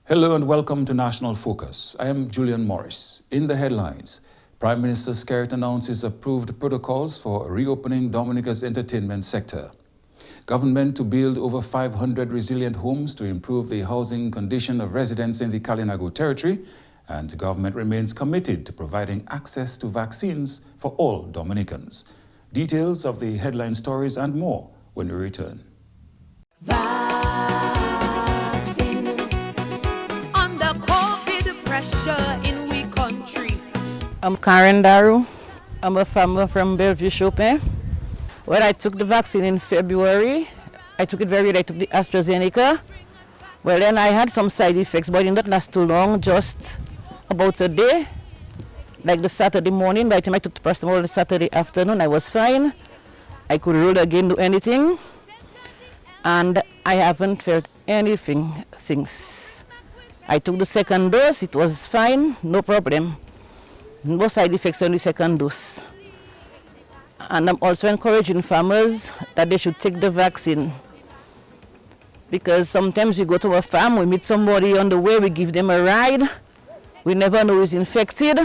Hello and welcome to National Focus. I am Julian Morris. In the headlines, Prime Minister Skerrit announces approved protocols for reopening Dominica's entertainment sector. Government to build over 500 resilient homes to improve the housing condition of residents in the Kalinago territory, and government remains committed to providing access to vaccines for all Dominicans. Details of the headline stories and more when we return. In we country. I'm Karen Duru. I'm a farmer from Bellevue Chopin. When I took the vaccine in February, I took it very late. I took the AstraZeneca. Well, then I had some side effects, but it did not last too long, just about a day. Like the Saturday morning, by the time I took the paracetamol the Saturday afternoon, I was fine. I could roll again, do anything. And I haven't felt anything since. I took the second dose, it was fine, no problem. No side effects on the second dose. And I'm also encouraging farmers that they should take the vaccine. Because sometimes we go to a farm, we meet somebody on the way, we give them a ride. We never know who's infected.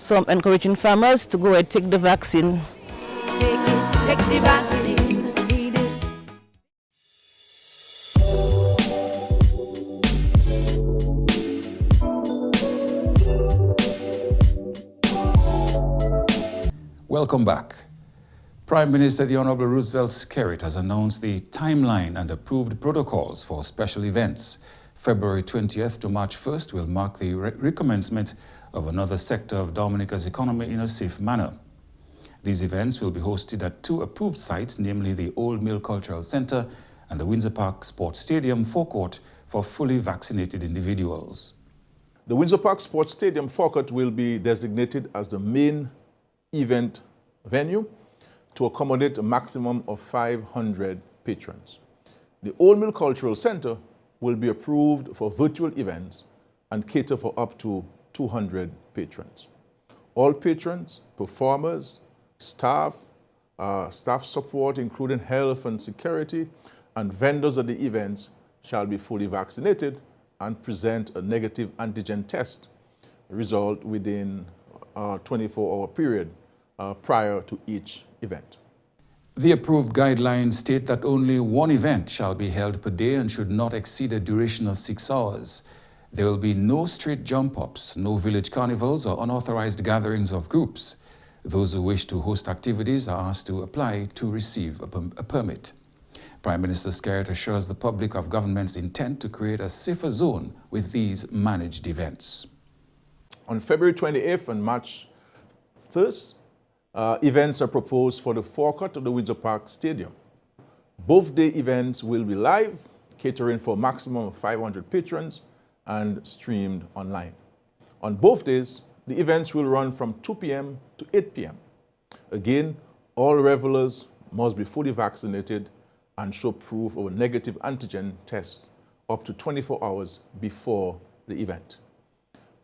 So I'm encouraging farmers to go and take the vaccine. Take the vaccine. Welcome back. Prime Minister the Honorable Roosevelt Skerrit has announced the timeline and approved protocols for special events. February 20th to March 1st will mark the recommencement of another sector of Dominica's economy in a safe manner. These events will be hosted at two approved sites, namely the Old Mill Cultural Center and the Windsor Park Sports Stadium forecourt for fully vaccinated individuals. The Windsor Park Sports Stadium forecourt will be designated as the main event venue to accommodate a maximum of 500 patrons. The Old Mill Cultural Center will be approved for virtual events and cater for up to 200 patrons. All patrons, performers, staff support, including health and security, and vendors at the events shall be fully vaccinated and present a negative antigen test result within a 24-hour period prior to each event. The approved guidelines state that only one event shall be held per day and should not exceed a duration of 6 hours. There will be no street jump-ups, no village carnivals or unauthorized gatherings of groups. Those who wish to host activities are asked to apply to receive a permit. Prime Minister Skerrit assures the public of government's intent to create a safer zone with these managed events. On February 28th and March 1st, events are proposed for the forecourt of the Windsor Park Stadium. Both day events will be live, catering for a maximum of 500 patrons and streamed online. On both days, the events will run from 2 p.m. to 8 p.m. Again, all revelers must be fully vaccinated and show proof of a negative antigen test up to 24 hours before the event.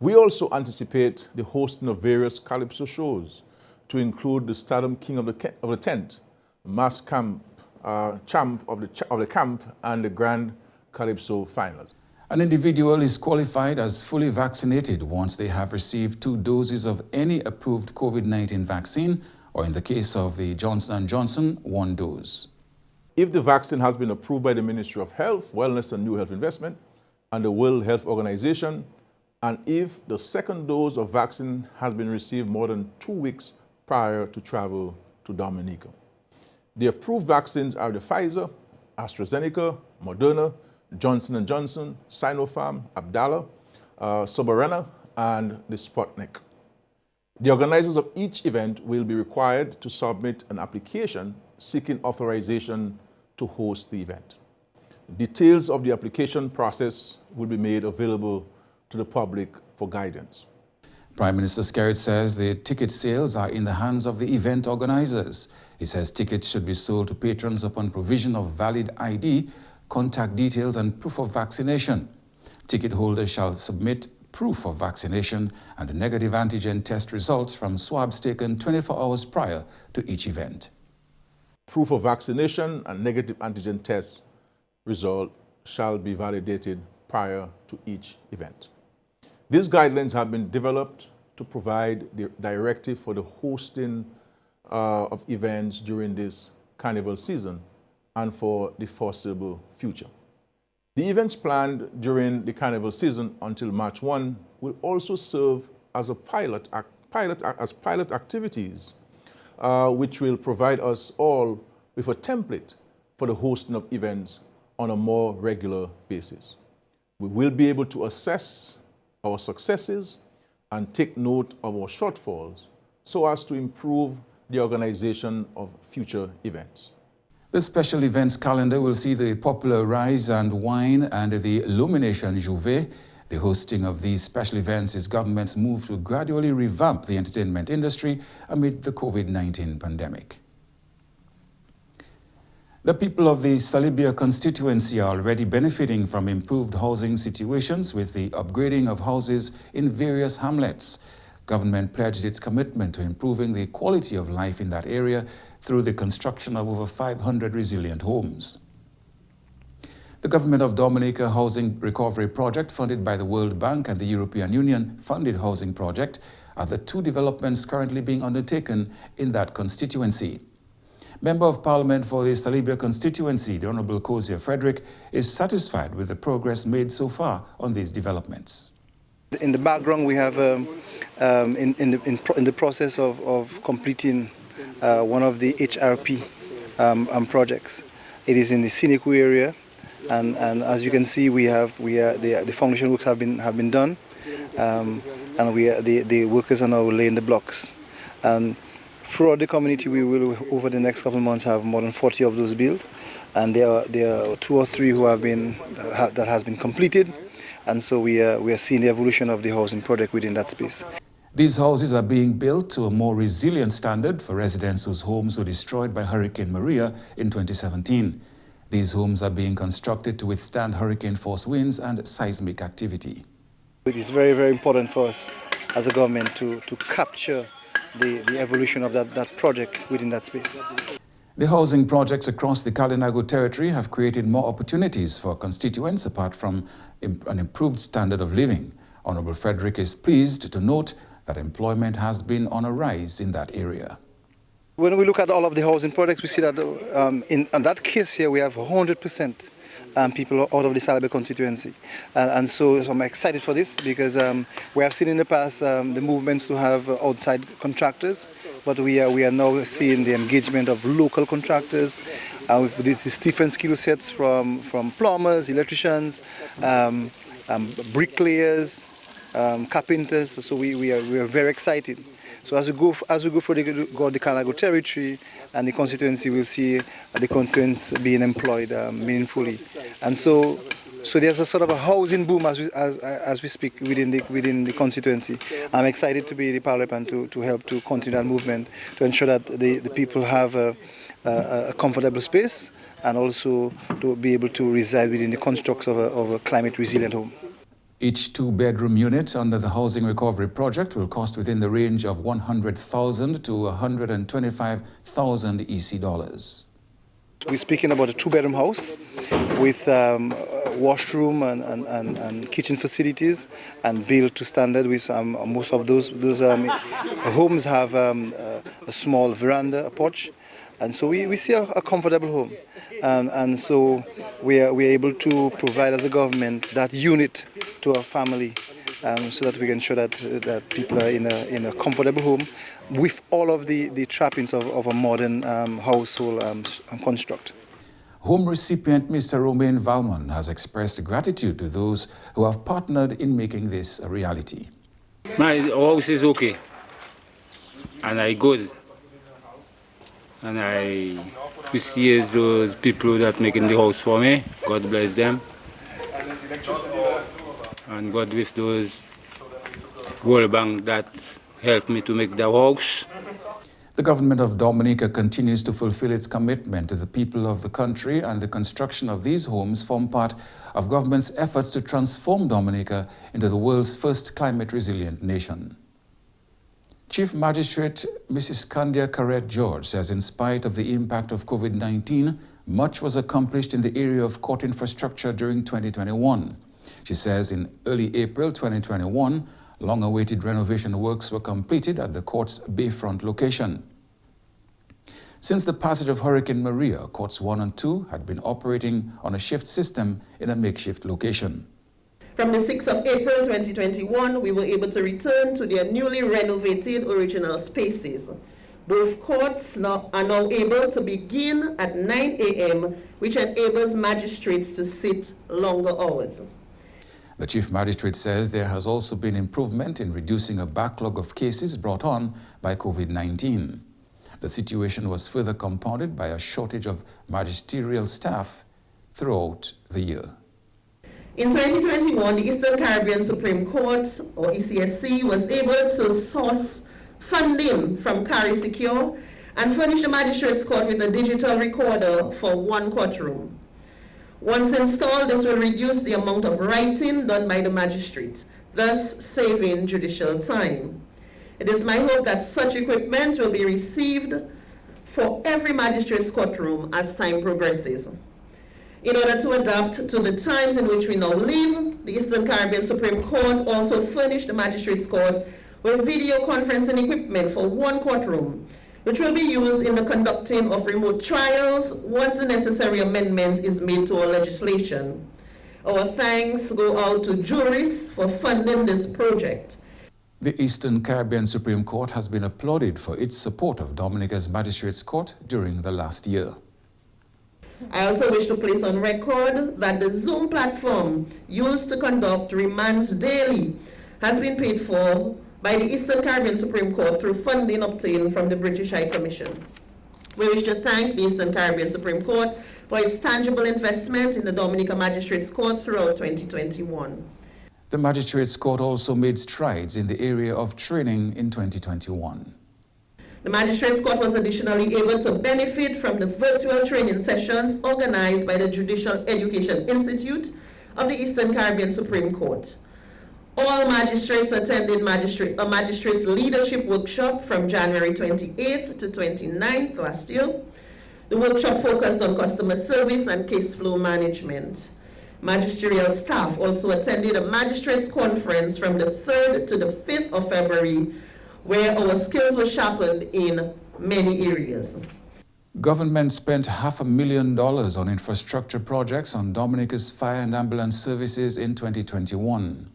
We also anticipate the hosting of various calypso shows to include the Stardom King of the Tent, Mass Camp, Champ of the Camp, and the Grand Calypso Finals. An individual is qualified as fully vaccinated once they have received 2 doses of any approved COVID-19 vaccine, or in the case of the Johnson & Johnson, 1 dose. If the vaccine has been approved by the Ministry of Health, Wellness and New Health Investment and the World Health Organization, and if the second dose of vaccine has been received more than 2 weeks prior to travel to Dominica. The approved vaccines are the Pfizer, AstraZeneca, Moderna, Johnson & Johnson, Sinopharm, Abdala, Soberana, and the Sputnik. The organizers of each event will be required to submit an application seeking authorization to host the event. Details of the application process will be made available to the public for guidance. Prime Minister Skerrit says the ticket sales are in the hands of the event organizers. He says tickets should be sold to patrons upon provision of valid ID, contact details and proof of vaccination. Ticket holders shall submit proof of vaccination and the negative antigen test results from swabs taken 24 hours prior to each event. Proof of vaccination and negative antigen test result shall be validated prior to each event. These guidelines have been developed to provide the directive for the hosting of events during this carnival season and for the foreseeable future. The events planned during the carnival season until March 1 will also serve as a pilot activities, which will provide us all with a template for the hosting of events on a more regular basis. We will be able to assess our successes and take note of our shortfalls so as to improve the organization of future events. The special events calendar will see the popular Rise and Wine and the Illumination Juve. The hosting of these special events is government's move to gradually revamp the entertainment industry amid the COVID-19 pandemic. The people of the Salibia constituency are already benefiting from improved housing situations with the upgrading of houses in various hamlets. Government pledged its commitment to improving the quality of life in that area through the construction of over 500 resilient homes. The government of Dominica Housing Recovery Project, funded by the World Bank and the European Union funded housing project, are the two developments currently being undertaken in that constituency. Member of Parliament for the Salibia constituency, the Honourable Kozia Frederick, is satisfied with the progress made so far on these developments. In the background, we have in the process of completing one of the HRP projects. It is in the scenic area, and as you can see, the foundation works have been done, and the workers are now laying the blocks. Throughout the community, we will, over the next couple of months, have more than 40 of those built, and there are 2 or 3 that has been completed, and so we are seeing the evolution of the housing project within that space. These houses are being built to a more resilient standard for residents whose homes were destroyed by Hurricane Maria in 2017. These homes are being constructed to withstand hurricane-force winds and seismic activity. It is very, very important for us as a government to capture the evolution of that project within that space. The housing projects across the Kalinago territory have created more opportunities for constituents apart from an improved standard of living. Honourable Frederick is pleased to note that employment has been on a rise in that area. When we look at all of the housing projects, we see that in that case here we have 100% people out of the Salibia constituency. And so I'm excited for this because we have seen in the past the movements to have outside contractors, but we are now seeing the engagement of local contractors with these different skill sets from plumbers, electricians, bricklayers, carpenters. So we are very excited. So as we go through the Kalinago territory and the constituency, we'll see the constituents being employed meaningfully. And so there's a sort of a housing boom as we speak within the constituency. I'm excited to be the parliament to help to continue that movement, to ensure that the people have a comfortable space and also to be able to reside within the constructs of a climate resilient home. Each 2-bedroom unit under the Housing Recovery Project will cost within the range of $100,000 to $125,000 EC dollars. We're speaking about a 2-bedroom house with washroom and kitchen facilities and built to standard. With most of those homes have a small veranda, a porch. And so we see a comfortable home, and so we are able to provide as a government that unit to our family, so that we can ensure that people are in a comfortable home with all of the trappings of a modern household construct. Home recipient Mr. Romain Valmon has expressed gratitude to those who have partnered in making this a reality. My house is okay, and I good. And I appreciate those people that making the house for me. God bless them. And God with those World Bank that helped me to make the house. The government of Dominica continues to fulfill its commitment to the people of the country, and the construction of these homes form part of government's efforts to transform Dominica into the world's first climate-resilient nation. Chief Magistrate Mrs. Candia Carret George says in spite of the impact of COVID-19, much was accomplished in the area of court infrastructure during 2021. She says in early April 2021, long-awaited renovation works were completed at the court's Bayfront location. Since the passage of Hurricane Maria, courts 1 and 2 had been operating on a shift system in a makeshift location. From the 6th of April 2021, we were able to return to their newly renovated original spaces. Both courts are now able to begin at 9 a.m., which enables magistrates to sit longer hours. The Chief Magistrate says there has also been improvement in reducing a backlog of cases brought on by COVID-19. The situation was further compounded by a shortage of magisterial staff throughout the year. In 2021, the Eastern Caribbean Supreme Court, or ECSC, was able to source funding from Carry Secure and furnish the Magistrates Court with a digital recorder for 1 courtroom. Once installed, this will reduce the amount of writing done by the magistrate, thus saving judicial time. It is my hope that such equipment will be received for every magistrate's courtroom as time progresses. In order to adapt to the times in which we now live, the Eastern Caribbean Supreme Court also furnished the Magistrates Court with video conferencing equipment for 1 courtroom, which will be used in the conducting of remote trials once the necessary amendment is made to our legislation. Our thanks go out to jurists for funding this project. The Eastern Caribbean Supreme Court has been applauded for its support of Dominica's Magistrates Court during the last year. I also wish to place on record that the Zoom platform used to conduct remands daily has been paid for by the Eastern Caribbean Supreme Court through funding obtained from the British High Commission. We wish to thank the Eastern Caribbean Supreme Court for its tangible investment in the Dominica Magistrates Court throughout 2021. The Magistrates Court also made strides in the area of training in 2021. The Magistrates Court was additionally able to benefit from the virtual training sessions organized by the Judicial Education Institute of the Eastern Caribbean Supreme Court. All magistrates attended a magistrates leadership workshop from January 28th to 29th last year. The workshop focused on customer service and case flow management. Magisterial staff also attended a magistrates conference from the 3rd to the 5th of February, where our skills were sharpened in many areas. Government spent $500,000 on infrastructure projects on Dominica's fire and ambulance services in 2021.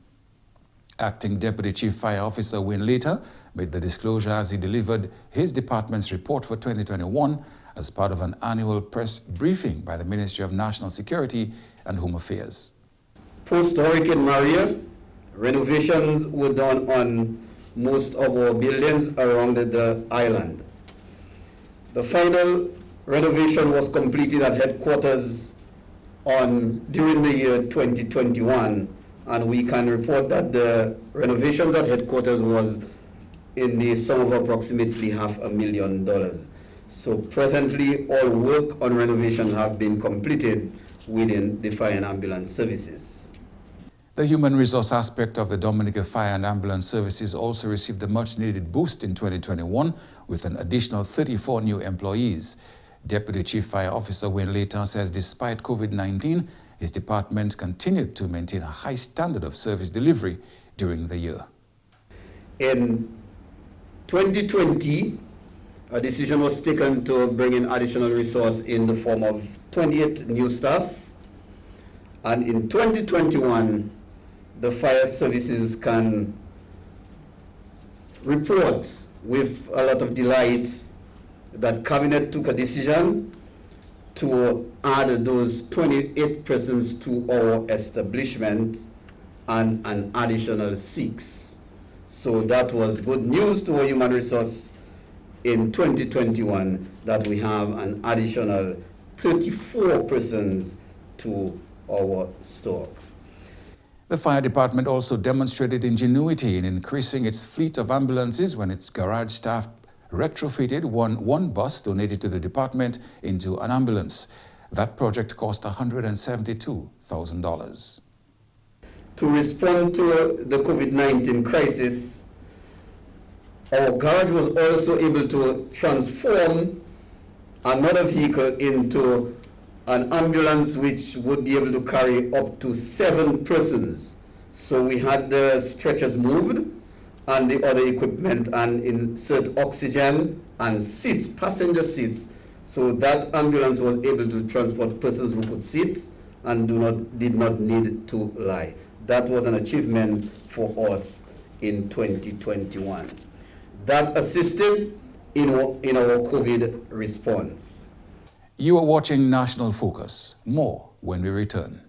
Acting Deputy Chief Fire Officer Wayne Later made the disclosure as he delivered his department's report for 2021 as part of an annual press briefing by the Ministry of National Security and Home Affairs. Post-Hurricane Maria, renovations were done on most of our buildings around the island. The final renovation was completed at headquarters during the year 2021, and we can report that the renovations at headquarters was in the sum of approximately $500,000. So presently, all work on renovations have been completed within the fire and ambulance services. The human resource aspect of the Dominica Fire and Ambulance Services also received a much-needed boost in 2021 with an additional 34 new employees. Deputy Chief Fire Officer Wayne Later says despite COVID-19, his department continued to maintain a high standard of service delivery during the year. In 2020, a decision was taken to bring in additional resource in the form of 28 new staff. And in 2021, the fire services can report with a lot of delight that Cabinet took a decision to add those 28 persons to our establishment and an additional 6. So that was good news to our human resource in 2021 that we have an additional 34 persons to our store. The fire department also demonstrated ingenuity in increasing its fleet of ambulances when its garage staff retrofitted one bus donated to the department into an ambulance. That project cost $172,000. To respond to the COVID-19 crisis, our garage was also able to transform another vehicle into an ambulance which would be able to carry up to 7 persons. So we had the stretchers moved and the other equipment and insert oxygen and seats, passenger seats. So that ambulance was able to transport persons who could sit and did not need to lie. That was an achievement for us in 2021. That assisted in our COVID response. You are watching National Focus. More when we return.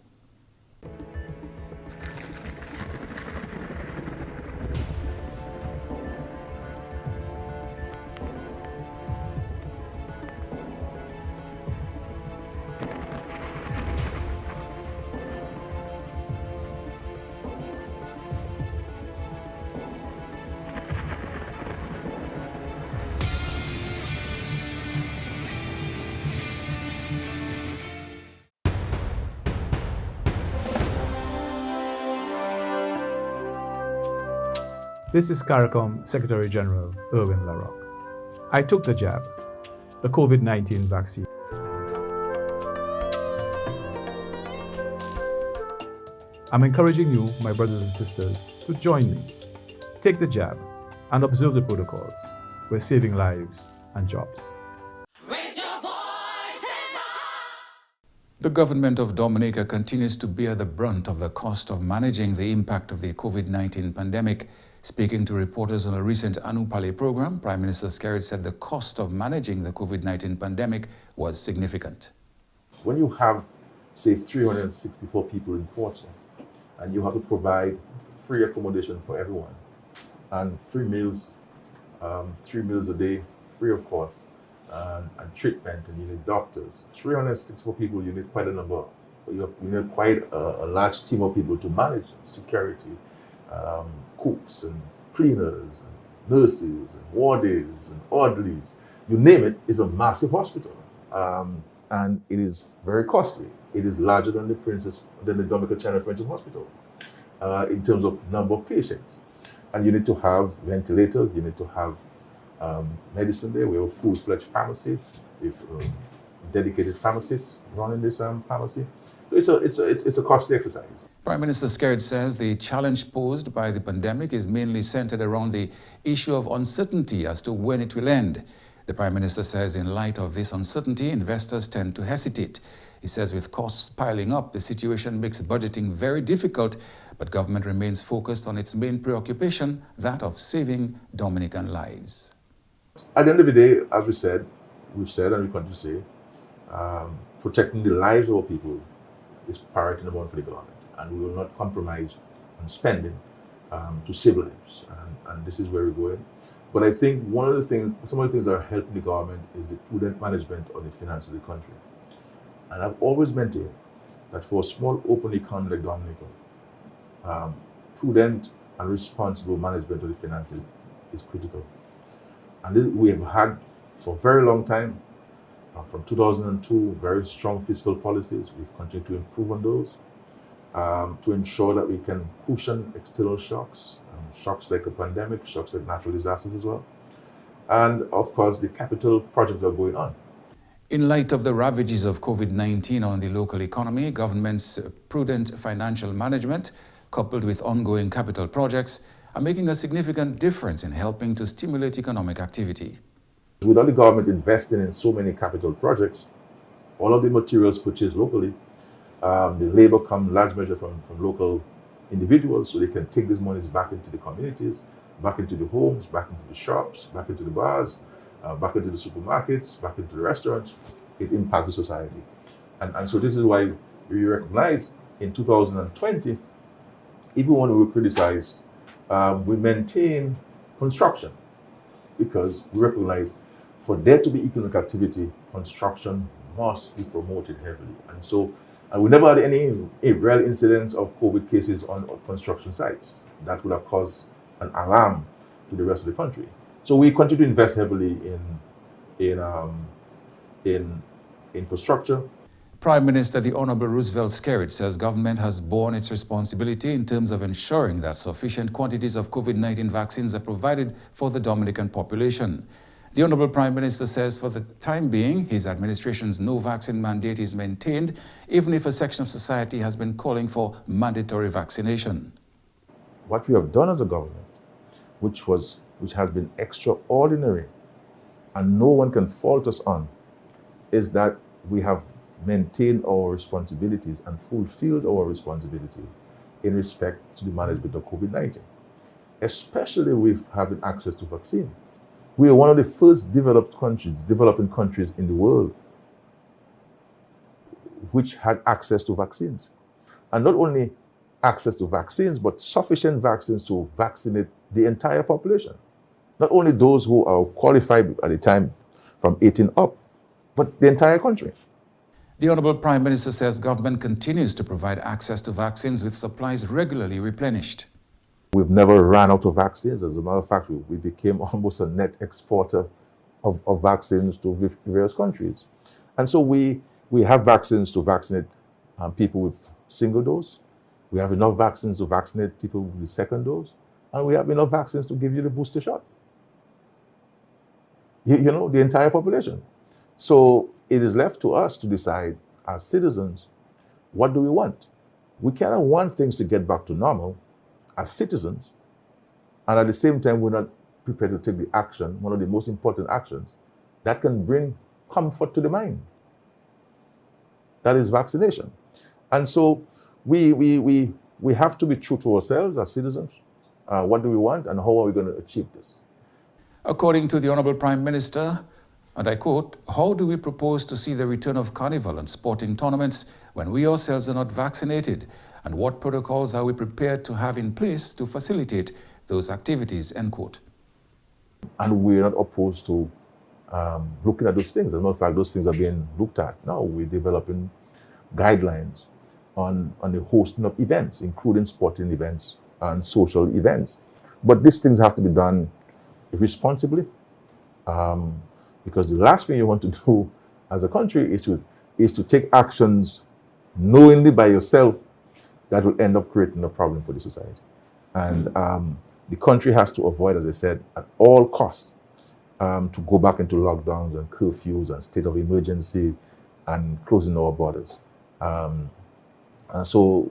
This is CARICOM Secretary General Irwin LaRocque. I took the jab, the COVID-19 vaccine. I'm encouraging you, my brothers and sisters, to join me. Take the jab and observe the protocols. We're saving lives and jobs. The government of Dominica continues to bear the brunt of the cost of managing the impact of the COVID-19 pandemic. Speaking to reporters on a recent Anupale program, Prime Minister Skerrit said the cost of managing the COVID-19 pandemic was significant. When you have, say, 364 people in Portsmouth, and you have to provide free accommodation for everyone, and free meals 3 meals a day, free of cost, and treatment, and you need doctors. 364 people, you need quite a number. You need quite a large team of people to manage security, cooks and cleaners, and nurses, and wardens, and orderlies. You name it, it's a massive hospital. And it is very costly. It is larger than the Dominica Channel French Hospital in terms of number of patients. And you need to have ventilators, you need to have medicine there. We have a full-fledged pharmacy with dedicated pharmacists running this pharmacy. So it's a costly exercise. Prime Minister Skerrit says the challenge posed by the pandemic is mainly centered around the issue of uncertainty as to when it will end. The Prime Minister says in light of this uncertainty, investors tend to hesitate. He says with costs piling up, the situation makes budgeting very difficult, but government remains focused on its main preoccupation, that of saving Dominican lives. At the end of the day, as we've said and we continue to say, protecting the lives of our people is priority number one for the government, and we will not compromise on spending to save lives, and this is where we're going. But I think some of the things that are helping the government is the prudent management of the finance of the country. And I've always maintained that for a small open economy like Dominica, prudent and responsible management of the finances is critical. And this we have had for a very long time. From 2002, very strong fiscal policies. We've continued to improve on those to ensure that we can cushion external shocks, shocks like a pandemic, shocks like natural disasters as well. And of course, the capital projects are going on. In light of the ravages of COVID-19 on the local economy, government's prudent financial management, coupled with ongoing capital projects, are making a significant difference in helping to stimulate economic activity. Without the government investing in so many capital projects, all of the materials purchased locally, the labor come large measure from local individuals, so they can take these monies back into the communities, back into the homes, back into the shops, back into the bars, back into the supermarkets, back into the restaurants. It impacts the society. And so this is why we recognize in 2020, even when we were criticized, we maintain construction because we recognize for there to be economic activity, construction must be promoted heavily. And we never had any real incidents of COVID cases on construction sites that would have caused an alarm to the rest of the country. So we continue to invest heavily in infrastructure. Prime Minister the Honorable Roosevelt Skerrit says government has borne its responsibility in terms of ensuring that sufficient quantities of COVID-19 vaccines are provided for the Dominican population. The Honourable Prime Minister says for the time being, his administration's no vaccine mandate is maintained, even if a section of society has been calling for mandatory vaccination. What we have done as a government, which has been extraordinary, and no one can fault us on, is that we have maintained our responsibilities and fulfilled our responsibilities in respect to the management of COVID-19, especially with having access to vaccines. We are one of the first developing countries in the world which had access to vaccines. And not only access to vaccines, but sufficient vaccines to vaccinate the entire population. Not only those who are qualified at the time from 18 up, but the entire country. The Honourable Prime Minister says government continues to provide access to vaccines with supplies regularly replenished. We've never ran out of vaccines. As a matter of fact, we became almost a net exporter of vaccines to various countries. And so we have vaccines to vaccinate people with single dose. We have enough vaccines to vaccinate people with the second dose. And we have enough vaccines to give you the booster shot. You know, the entire population. So it is left to us to decide as citizens, what do we want? We cannot want things to get back to normal as citizens, and at the same time, we're not prepared to take the action, one of the most important actions, that can bring comfort to the mind. That is vaccination. And so we have to be true to ourselves as citizens. What do we want and how are we going to achieve this? According to the Honourable Prime Minister, and I quote, "How do we propose to see the return of carnival and sporting tournaments when we ourselves are not vaccinated? And what protocols are we prepared to have in place to facilitate those activities?" End quote. And we're not opposed to looking at those things. As a matter of fact, those things are being looked at. Now we're developing guidelines on the hosting of events, including sporting events and social events. But these things have to be done responsibly, because the last thing you want to do as a country is to take actions knowingly by yourself that will end up creating a problem for the society. And the country has to avoid, as I said, at all costs, to go back into lockdowns and curfews and state of emergency and closing our borders. And so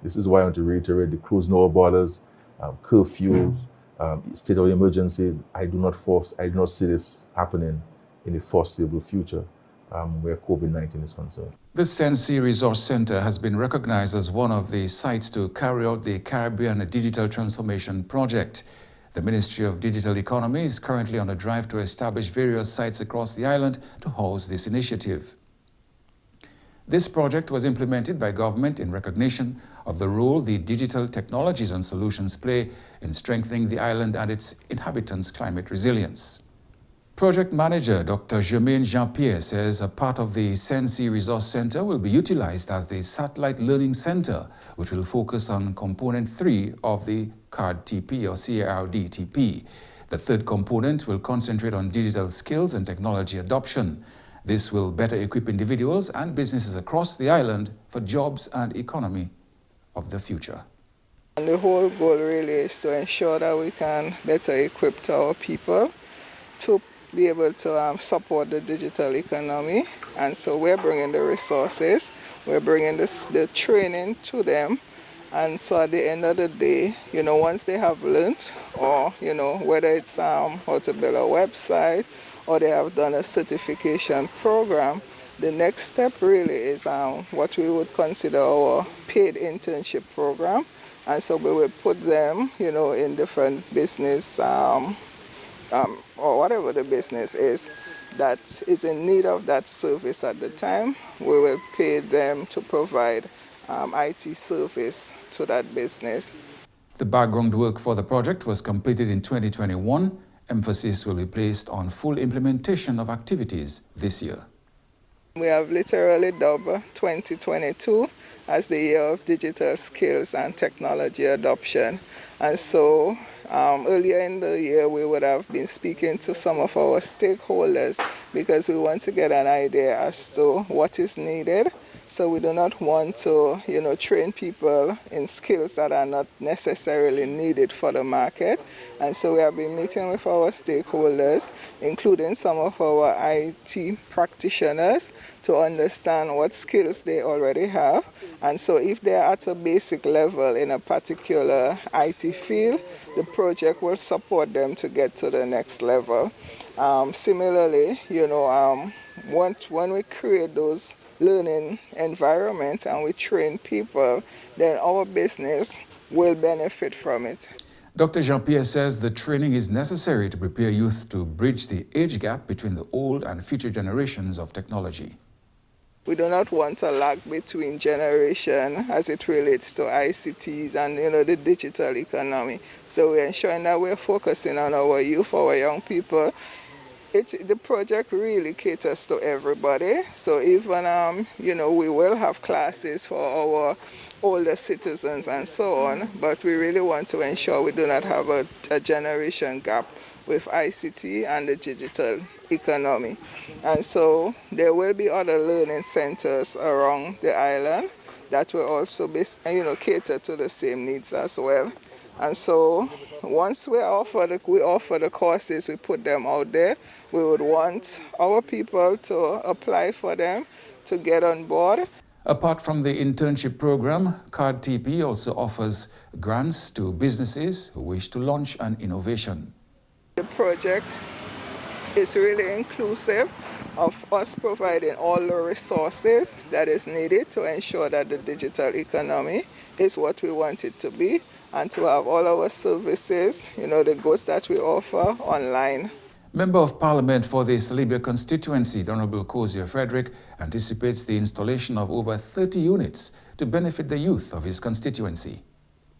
this is why I want to reiterate the closing our borders, curfews, state of emergency. I do not see this happening in the foreseeable future where COVID-19 is concerned. The Sensi Resource Center has been recognized as one of the sites to carry out the Caribbean Digital Transformation Project. The Ministry of Digital Economy is currently on a drive to establish various sites across the island to house this initiative. This project was implemented by government in recognition of the role the digital technologies and solutions play in strengthening the island and its inhabitants' climate resilience. Project manager Dr. Germaine Jean-Pierre says a part of the Sensi Resource Center will be utilized as the Satellite Learning Center, which will focus on component 3 of the CARD-TP or CARD-TP. The third component will concentrate on digital skills and technology adoption. This will better equip individuals and businesses across the island for jobs and economy of the future. And the whole goal really is to ensure that we can better equip our people to be able to support the digital economy. And so we're bringing the resources, we're bringing the training to them. And so at the end of the day, once they have learned, or, whether it's how to build a website, or they have done a certification program, the next step really is what we would consider our paid internship program. And so we will put them, in different business, or whatever the business is that is in need of that service at the time. We will pay them to provide IT service to that business. The background work for the project was completed in 2021. Emphasis will be placed on full implementation of activities this year. We have literally dubbed 2022 as the year of digital skills and technology adoption. And so earlier in the year, we would have been speaking to some of our stakeholders because we want to get an idea as to what is needed So we do not want to, train people in skills that are not necessarily needed for the market. And so we have been meeting with our stakeholders, including some of our IT practitioners, to understand what skills they already have. And so if they're at a basic level in a particular IT field, the project will support them to get to the next level. Similarly, when we create those learning environments and we train people, then our business will benefit from it. Dr. Jean-Pierre says the training is necessary to prepare youth to bridge the age gap between the old and future generations of technology. We do not want a lag between generation as it relates to ICTs and the digital economy. So we're ensuring that we're focusing on our youth, our young people. The project really caters to everybody. So even we will have classes for our older citizens and so on, but we really want to ensure we do not have a generation gap with ICT and the digital economy. And so there will be other learning centers around the island that will also be, cater to the same needs as well. And so once we offer the courses, we put them out there, we would want our people to apply for them, to get on board. Apart from the internship program, CARD TP also offers grants to businesses who wish to launch an innovation. The project is really inclusive of us providing all the resources that is needed to ensure that the digital economy is what we want it to be, and to have all our services, the goods that we offer online. Member of Parliament for the Salibia constituency, the Honourable Cozier Frederick, anticipates the installation of over 30 units to benefit the youth of his constituency.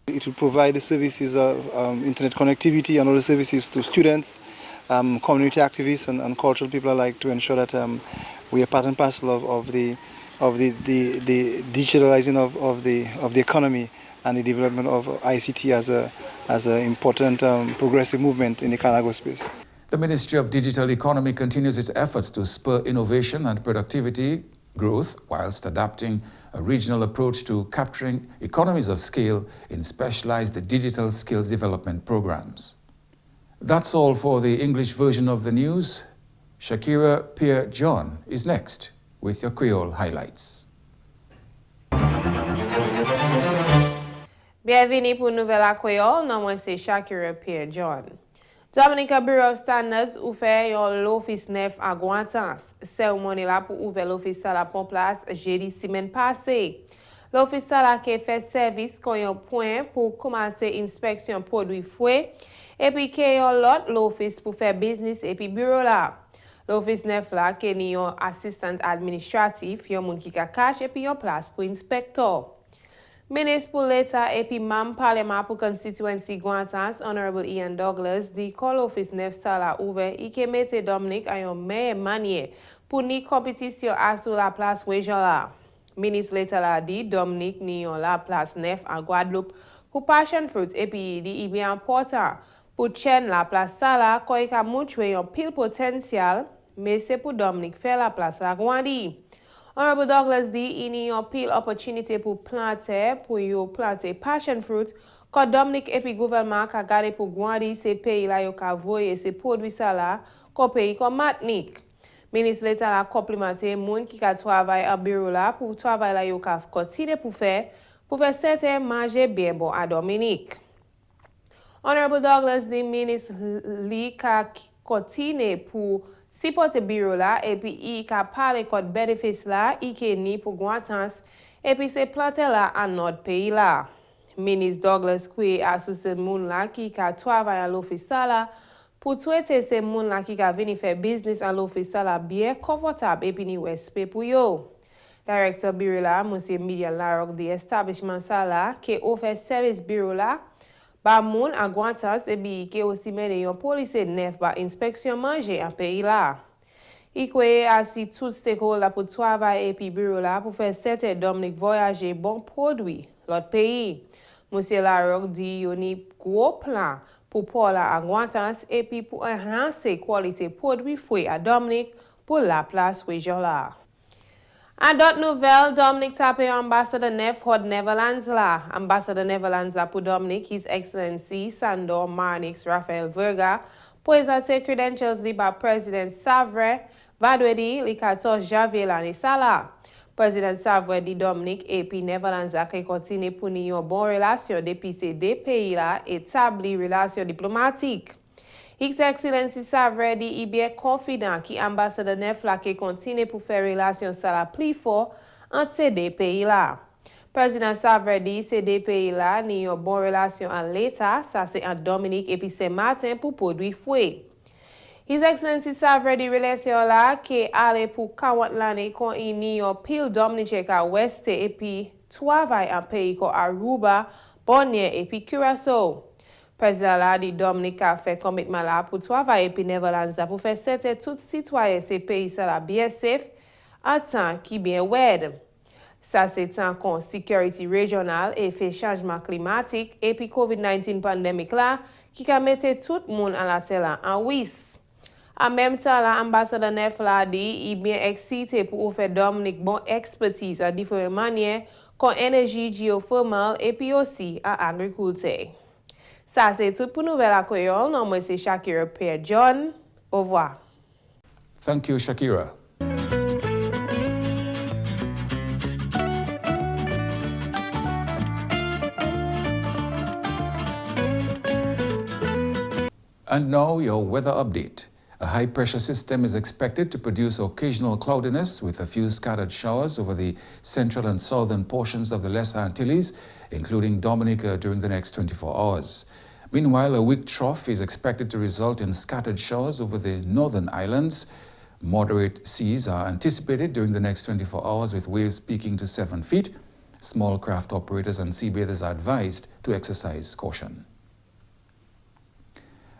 It will provide the services of internet connectivity and other services to students, community activists and cultural people alike, to ensure that we are part and parcel of the digitalizing of the economy and the development of ICT as an important progressive movement in the Carnago space. The Ministry of Digital Economy continues its efforts to spur innovation and productivity growth whilst adapting a regional approach to capturing economies of scale in specialized digital skills development programs. That's all for the English version of the news. Shakira Pierre-John is next with your Creole highlights. Bienvenue pour Nouvelle à Creole, non moi c'est Shakira Pierre-John. Dominica Bureau of Standards ouvert l'office neuf à Guantans. Cérémonie là pour ouvrir l'office à la pon place jeudi semaine passée. L'office là qui fait service comme un point pour commencer inspection produits frais et puis qu'il y a l'autre l'office pour faire business et puis bureau là. L'office neuf là qui est un assistant administratif, yon moun qui ka cache et puis yon place pour inspecteur. Ministre pour l'État et puis membre parlement pour constituency Guantans, Honorable Ian Douglas, dit que l'office neuf sala ouvert et qui mette Dominique à une meilleure manière pour ni compétition à sur la place région là. Ministre l'État l'a dit, Dominique ni on la place neuf en Guadeloupe pour passion fruit et puis dit bien important pour chaîne la place sala quand il a montré un pile potentiel, mais c'est pour Dominique faire la place la grandi. Honorable Douglas dit il y a une pile opportunité pour planter passion fruit quand Dominique et puis gouvernement a gardé pour grandir ces pays là yo ka voyer ces produits ça là comme pays comme Martinique. Ministre l'État la complimenté moun qui ka travaille à bureau là pour travail là yo ka continuer pour faire certains manger bien bon à Dominique. Honorable Douglas dit ministre li ka continue pour supporter bureau là et puis il ka parler code bénéfice là il qui ni pour Guantans et puis c'est planter là en notre pays là. Ministre Douglas qui associé moun là qui ka travaille à l'office là pour traiter ces moun là qui ka venir faire business à l'office là bien confortable et puis ni respect pour yo. Directeur bureau là monsieur Media Larok de establishment ça là qui offre service bureau là ba moun à Guantans et bi qui aussi mène yon police neuf ba inspection manger en pays là. Il croit ainsi tout stakeholder pour travailler et puis bureau là pour faire certains Dominique voyager bon produit l'autre pays. Monsieur Larocque dit yon ni gros plan pour Paula à Guantans et puis pour enhancer qualité produit frais à Dominique pour la place région là. En d'autres nouvelles, Dominique tapé ambassadeur Nef hod Netherlands la. Ambassadeur Netherlands la pour Dominique, His Excellency Sandor Marnix Rafael Verga, présente credentials li ba President Savre, vadwedi li 14 janvier l'année sala. President Savre di Dominique et puis Netherlands la qui continue pour ni yon bon relation depuis ces deux pays là établi relation diplomatique. His Excellency Savre di y bien confident qui ambassadeur Nef la qui continue pour faire relation ça la plus fort entre ces deux pays là. President Savre dit ces deux pays là ni yon bon relation en l'état, ça c'est en Dominique et puis Saint-Martin pour produire fouet. His Excellency Savre di relation là qui allait pour 40 l'année qu'on y yon pile Dominique à ouest et puis travail en pays comme Aruba, Borneo et puis Curaçao. Président là dit Dominica a fait commitment là pour travailler puis Netherlands pour faire certain tout citoyen ces pays ça la bien safe en temps qui bien wed. Ça c'est tant qu'on sécurité régionale et fait changement climatique et puis COVID-19 pandémique là qui a mettre tout le monde à la tête en wis. En même temps l'ambassadeur Nef là dit il bien excité pour faire Dominique bon expertise à différentes manières comme énergie géothermale et puis aussi à agriculture. Ça, c'est tout pour Nouvelle à Creole. Non, moi, c'est Shakira Pierre John. Au revoir. Thank you, Shakira. And now, your weather update. A high-pressure system is expected to produce occasional cloudiness with a few scattered showers over the central and southern portions of the Lesser Antilles, including Dominica, during the next 24 hours. Meanwhile, a weak trough is expected to result in scattered showers over the northern islands. Moderate seas are anticipated during the next 24 hours with waves peaking to 7 feet. Small craft operators and seabathers are advised to exercise caution.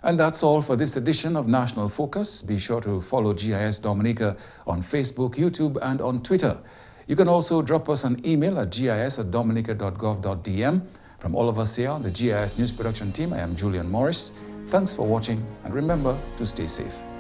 And that's all for this edition of National Focus. Be sure to follow GIS Dominica on Facebook, YouTube, and on Twitter. You can also drop us an email at gis@dominica.gov.dm. From all of us here on the GIS News Production Team, I am Julian Morris. Thanks for watching, and remember to stay safe.